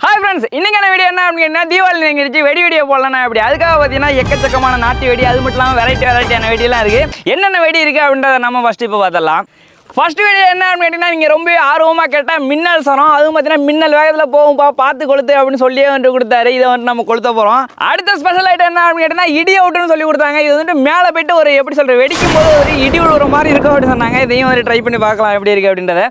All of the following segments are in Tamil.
ஹாய் ஃப்ரெண்ட்ஸ், இன்னைக்கான வீடியோ என்ன அப்படின்னா தீபாவளி நெருங்கிடுச்சு, வெடி வெடியை போடலாம். அப்படி அதுக்காக பார்த்தீங்கன்னா எக்கச்சக்கமான நாட்டு வெடி, அது மட்டும் இல்லாமல் வெரைட்டியான வெடியெல்லாம் இருக்குது. என்னென்ன வெடி இருக்குது அப்படின்றத நம்ம ஃபஸ்ட்டு இப்போ பார்த்தலாம். ஃபர்ஸ்ட் வீடியோ என்ன அப்படின்னு கேட்டிங்கன்னா, நீங்கள் ரொம்ப ஆர்வமாக கேட்டால் மின்னல் சரம், அதுவும் பார்த்தீங்கன்னா மின்னல் வேகத்தில் போகும்பா பார்த்து கொளுத்து அப்படின்னு சொல்லியே வந்துட்டு கொடுத்தாரு. இதை வந்துட்டு நம்ம கொளுத்த போகிறோம். அடுத்த ஸ்பெஷல் ஐட்டம் என்ன அப்படின்னு கேட்டிங்கன்னா, இடி அவுட்டுன்னு சொல்லி கொடுத்தாங்க. இது வந்துட்டு மேலே போய்ட்டு ஒரு எப்படி சொல்கிற வெடிக்கும் போது ஒரு இடி விழுற மாதிரி இருக்கும் அப்படின்னு சொன்னாங்க. இதையும் ஒரு ட்ரை பண்ணி பார்க்கலாம் எப்படி இருக்குது அப்படின்றத.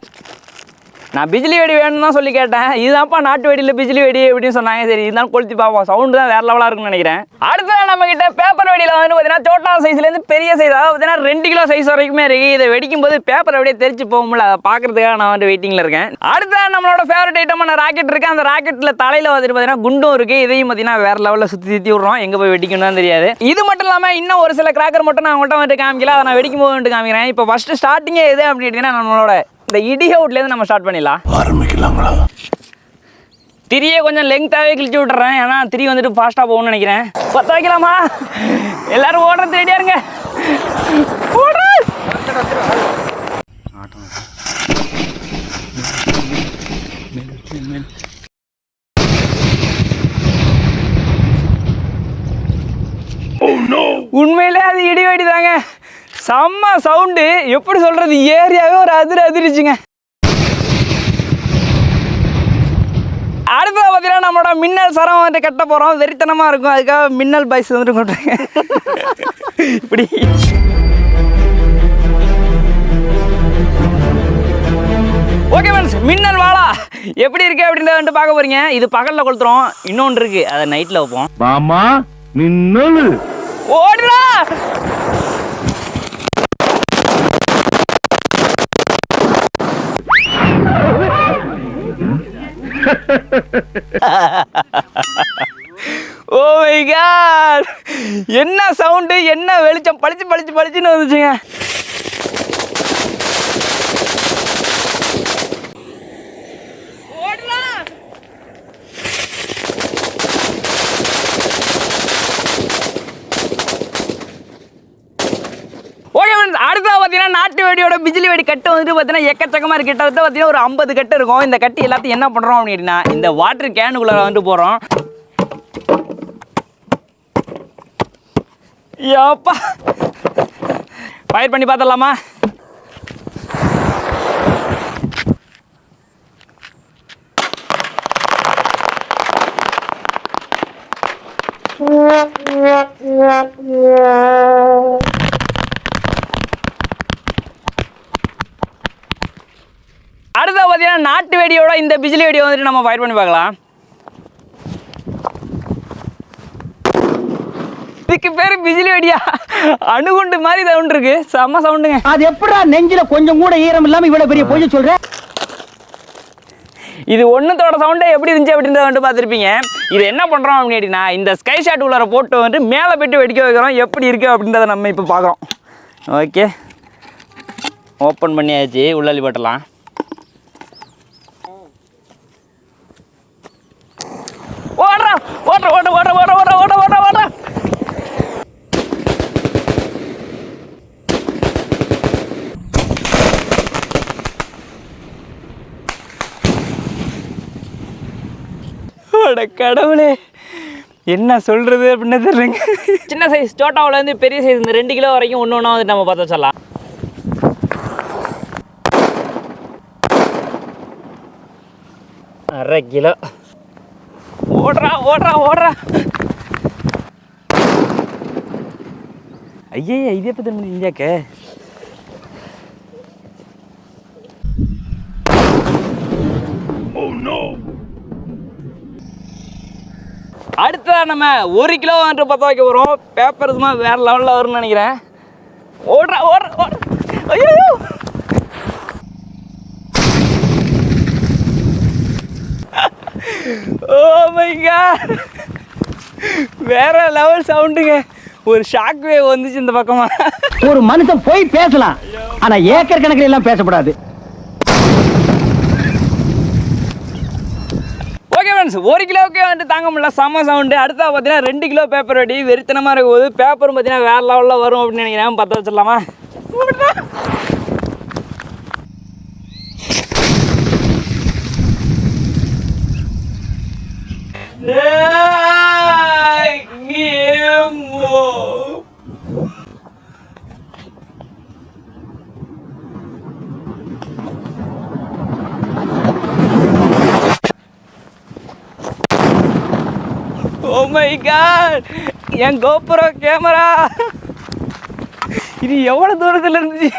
நான் பிஜிலி வெடி வேணும்னு தான் சொல்லி கேட்டேன். இதுதான்ப்பா நாட்டு வெடியில் பிஜிலி வெடி அப்படின்னு சொன்னாங்க. சரி, இதுதான் கொளுத்தி பார்ப்போம். சவுண்டு தான் வேறு லெவலாக இருக்குன்னு நினைக்கிறேன். அடுத்த நம்ம கிட்ட பேப்பர் வெடியில் வந்து பார்த்தீங்கன்னா சோட்டா சைஸ்லேருந்து பெரிய சைஸ், அதாவது பார்த்தீங்கன்னா 2 கிலோ சைஸ் வரைக்குமே இருக்குது. இதை வெடிக்கும் போது பேப்பர் அப்படியே தெரிச்சு போகும்ல, அதை பார்க்கறதுக்காக நான் வந்து வெயிட்டிங்கில் இருக்கேன். அடுத்த நம்மளோட ஃபேவரட் ஐட்டமான ராக்கெட் இருக்குது. அந்த ராக்கெட்டில் தலையில் வந்துட்டு பார்த்தீங்கன்னா குண்டும் இருக்குது. இதையும் பார்த்தீங்கன்னா வேறு லெவலில் சுற்றி விட்றோம். எங்கே போய் வெடிக்கணும்னு தெரியாது. இது மட்டும் இல்லாமல் இன்னும் ஒரு சில கிராக்கர் மட்டும் நான் உங்கள்கிட்ட வந்துட்டு காமிக்கல, அதை நான் வெடிக்கும் போது வந்துட்டு காமிக்கிறேன். இப்போ ஃபஸ்ட்டு ஸ்டார்டிங்கே எது அப்படின்னு நம்மளோட இந்த இடி அவுட்லேருந்து நம்ம ஸ்டார்ட் பண்ணிடலாம். ஆரம்பிக்கலாங்களா? திரியை கொஞ்சம் லெங்க்த்தாகவே கிழிச்சு விட்டுறேன், ஏன்னா திரி வந்துட்டு ஃபாஸ்ட்டாக போகணும்னு நினைக்கிறேன். 10 வைக்கலாமா? எல்லாரும் ஓடுறது ரெடியாக இருங்க. உண்மையிலே அது இடி வெடி தாங்க. செம்ம சவுண்டு, எப்படி சொல்றது, ஏரியாவே ஒரு அதிர்ச்சிங்க. அடுத்தது பார்த்தீங்கன்னா நம்மளோட மின்னல் சரம் வந்துட்டு கட்ட போகிறோம். வெறித்தனமாக இருக்கும், அதுக்காக மின்னல் பைஸ் வந்துட்டு கொண்டுருங்க. இப்படி ஓகே ஃப்ரெண்ட்ஸ், மின்னல் வாழா எப்படி இருக்கு அப்படின்றத வந்துட்டு பார்க்க போறீங்க. இது பகலில் கொளுத்துறோம், இன்னொன்று இருக்கு அதை நைட்டில் வைப்போம். மாமா மின்னல் ஓடுறா. ஓ மை காட், என்ன சவுண்டு, என்ன வெளிச்சம், பளிச்சுன்னு வந்துச்சுங்க. ஓகே ஃப்ரெண்ட்ஸ், அடுத்தது பார்த்தீங்கன்னா நாட்டு வெடியோட பிஜிலி வெடி கட்டு வந்துட்டு பார்த்தீங்கன்னா எக்கச்சக்கமாக இருக்குது. கிட்டத்தட்ட பார்த்தீங்கன்னா ஒரு 50 கட்டு இருக்கும். இந்த கட்டு எல்லாத்தையும் என்ன பண்ணுறோம் அப்படின்னா, இந்த வாட்டர் கேனுக்குள்ளே வந்துட்டு போகிறோம். ஏப்பா, ஃபயர் பண்ணி பார்த்துடலாமா? அடுத்த பார்த்தீங்கன்னா நாட்டு வெடியோட இந்த பிஜிலி வெடியை வந்துட்டு நம்ம ஃபயர் பண்ணி பார்க்கலாம். இதுக்கு பேர் பிஜிலி வெடியா? அணுகுண்டு மாதிரி சவுண்ட் இருக்கு, செம்ம சவுண்டுங்க. அது எப்படா நெஞ்சில கொஞ்சம் கூட ஈரம் இல்லாம இவ்வளவு பெரிய பொய் சொல்ற? இது ஒன்றுத்தோட சவுண்டே எப்படி இருந்துச்சு அப்படின்றத வந்துட்டு பார்த்துருப்பீங்க. இது என்ன பண்ணுறோம் அப்படின்னா, இந்த ஸ்கை ஷாட் உள்ளார போட்டு வந்துட்டு மேலே போய்ட்டு வெடிக்க வைக்கிறோம். எப்படி இருக்குது அப்படின்றத நம்ம இப்போ பார்க்குறோம். ஓகே, ஓப்பன் பண்ணியாச்சு, உள்ளாலி போட்டலாம். ஓடுறா ஓடுற ஓடுற ஓடுற ஓடுற ஓடுற ஓடுற ஓடுற ஓடுற. கடவுளே, என்ன சொல்றது அப்படின்னு தெரியலங்க. சின்ன சைஸ் சோட்டாவில் இருந்து பெரிய சைஸ் இந்த 2 கிலோ வரைக்கும் ஒன்று ஒன்றா வந்து நம்ம பார்த்து வச்சிடலாம். அரை கிலோ. ஓடுறா ஓடுறா ஓடுறா. ஐயே, இது எப்போ திரும்ப இஞ்சாக்க? அடுத்ததா நம்ம 1 கிலோ வந்துட்டு 10 வைக்க போகிறோம். பேப்பர் சும்மா வேறு லெவலில் வரும்னு நினைக்கிறேன். ஓடுறா ஓடுற ஓடுற. ஐயோ, ஓ மை காட், வேற லெவல் சவுண்டுங்க. ஒரு ஷாக் வேவ் வந்துச்சு இந்த பக்கமா. ஒரு மனுஷன் போய் பேசலாம், ஆனா ஏக்கர் கணக்கில் எல்லாம் பேசக்கூடாது. ஓகே ஃப்ரெண்ட்ஸ், 1 கிலோவுக்கே வந்துட்டு தாங்க முடியல, செம்ம சவுண்டு. அடுத்தா பார்த்தீங்கன்னா 2 கிலோ பேப்பர் வெடி வெறித்தனமாக இருக்கும் போது பேப்பரும் பார்த்தீங்கன்னா வேறு லெவலில் வரும் அப்படின்னு நினைக்கிறேன். 10 வச்சிடலாமா? Oh my god! N GoPro camera இது எவ்வளவு தூரத்துல இருந்துச்சு?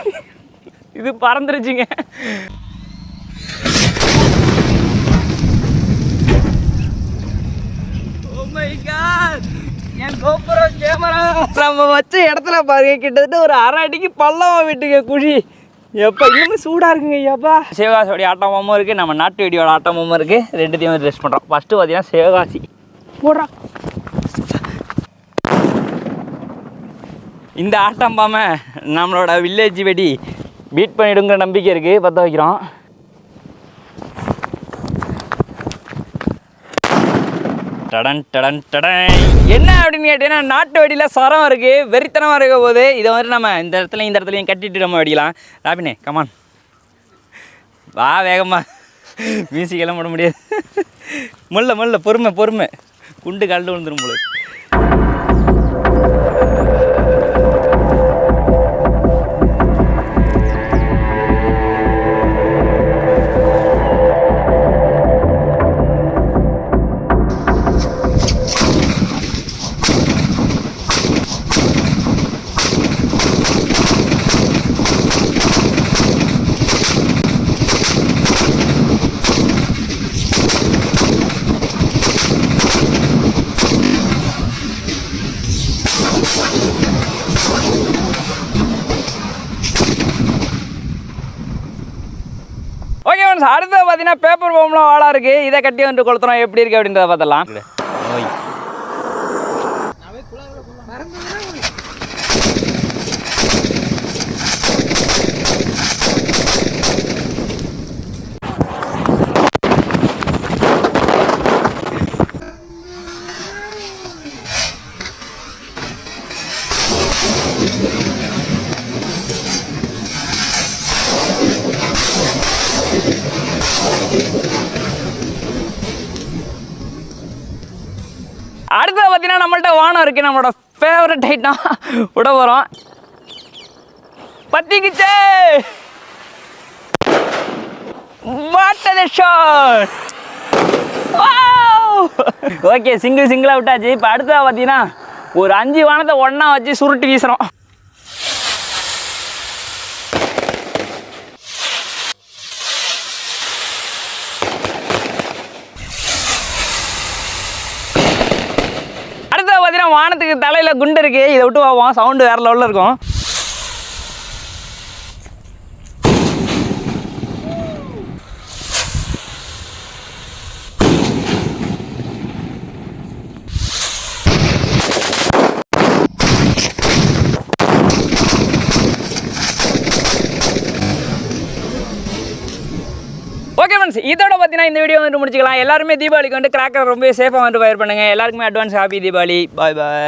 இது பறந்துருச்சுங்க. Oh my god! N GoPro camera நம்ம வச்ச இடத்துல பாருங்க, கிட்டத்தட்ட ஒரு அரை அடிக்கு பள்ளமா விட்டுங்க குழி. எப்போ இன்னும் சூடாக இருக்குங்க ஐயாப்பா. சிவகாசியோடைய ஆட்டமும் இருக்குது, நம்ம நாட்டு வெடியோட ஆட்டமும் இருக்குது. ரெண்டுத்தையுமே ட்ரெஸ் பண்ணுறோம். ஃபஸ்ட்டு பார்த்தீங்கன்னா சிவகாசி போடுறா. இந்த ஆட்டம் பாம நம்மளோட வில்லேஜ் வெடி பீட் பண்ணிடுங்கிற நம்பிக்கை இருக்குது. பற்ற வைக்கிறோம். டடன் டடன் டடன். என்ன அப்படின்னு கேட்டீங்கன்னா, நாட்டு வெடியில் சரம் இருக்குது, வெறித்தனமாக இருக்க போது இதை வந்து நம்ம இந்த இடத்துலையும் கட்டிட்டு நம்ம வெடிக்கலாம். ராபினே கமான் வா வேகமா. மியூசிக்கெல்லாம் போட முடியாது. முல்ல பொறுமை குண்டு கலந்து விழுந்துடும் போல. ஓகே ஃப்ரெண்ட்ஸ், அடுத்து பார்த்தீங்கன்னா பேப்பர் பாம்லாம் வாழா இருக்குது. இதை கட்டி வந்து கொளுத்துறோம். எப்படி இருக்குது அப்படின்றத பார்த்தலாம். அடுத்து பார்த்தீங்கன்னா நம்மள்ட்ட வானம் இருக்குது. நம்மளோட ஃபேவரட் ஐட்டம் விட போகிறோம். பத்திக்கிச்சே வாட்டர் ஷாட். ஓகே, சிங்கிளாக விட்டாச்சு. இப்போ அடுத்ததாக பார்த்தீங்கன்னா ஒரு 5 வானத்தை ஒன்றா வச்சு சுருட்டி வீசுகிறோம். வானத்துக்கு தலையில குண்டு இருக்கு. இதை விட்டு போவோம். சவுண்டு வேற லெவலில் இருக்கும். ஓகே ஃப்ரெண்ட்ஸ், இதோட பார்த்தீங்கன்னா இந்த வீடியோ வந்து முடிச்சுக்கலாம். எல்லாருமே தீபாவளிக்கு வந்து கிராக்கர் ரொம்ப சேஃபாக வந்து ஃபயர் பண்ணுங்கள். எல்லாருக்குமே அட்வான்ஸ் ஹாப்பி தீபாவளி. பாய் பாய்.